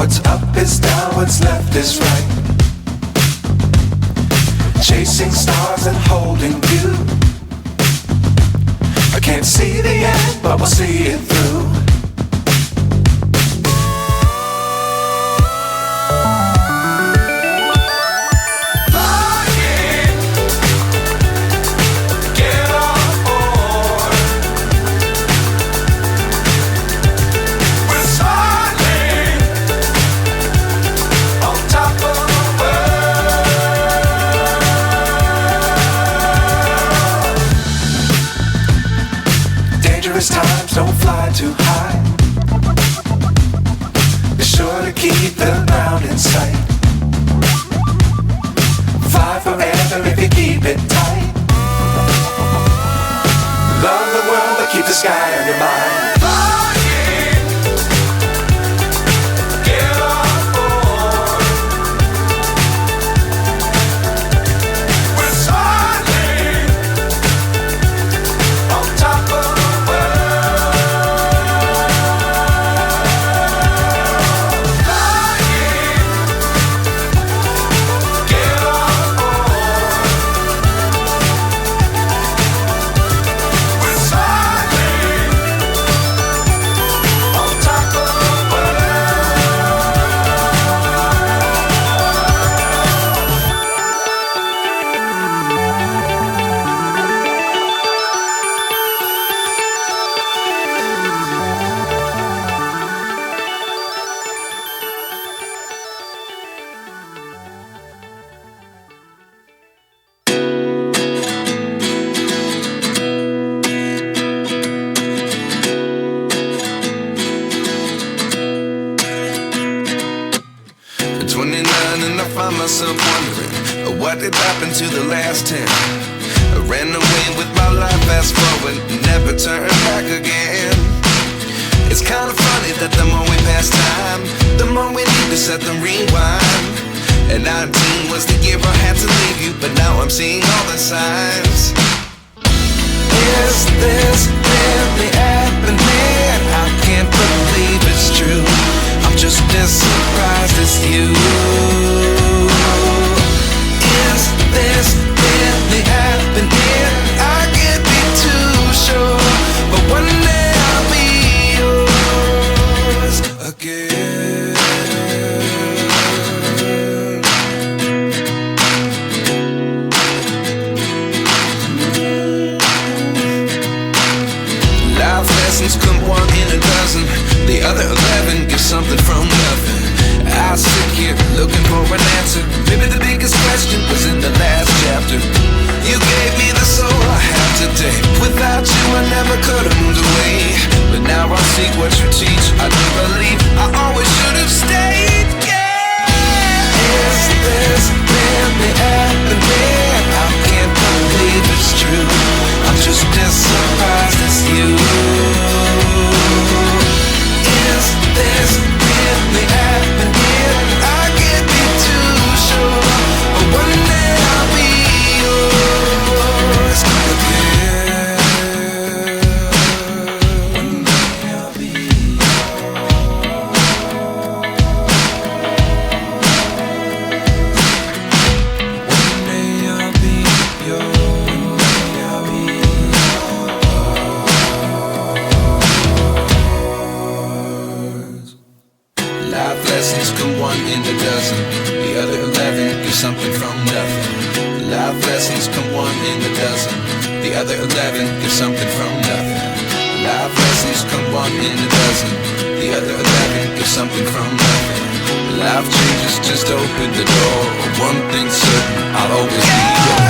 What's up is down, what's left is right. Chasing stars and holding you. I can't see the end, but we'll see it through. Times don't fly too high. Be sure to keep the ground in sight. Fly forever if you keep it tight. Love the world but keep the sky on your mind. Myself wondering what did happen to the last 10. I ran away with my life, fast forward, never turn back again. It's kind of funny that the more we pass time, the more we need to set them rewind. And 19 was the year I had to leave you, but now I'm seeing all the signs. Is this really happening? I can't believe it's true. I'm just as surprised as you. Is this really happening? I can't be too sure, but one day I'll be yours again. Life lessons come one in a dozen. The other 11 give something from nothing. I sit here looking for an answer. Maybe the biggest question was in the last chapter. You gave me the soul I have today. Without you I never could have moved away. But now I see what you teach. I do believe I always should have stayed. Yeah. Is this really happening? I can't believe it's true. I'm just as surprised as you. Is this really happening? I can't be too sure, but one day I'll be yours again. One day I'll be yours. One day I'll be yours. One day I'll be yours. Life lessons come one in a dozen. The other 11 give something from nothing. Life lessons come one in a dozen. The other 11 give something from nothing. Life lessons come one in a dozen. The other 11 give something from nothing. Life changes just open the door. One thing's certain, I'll always be yours.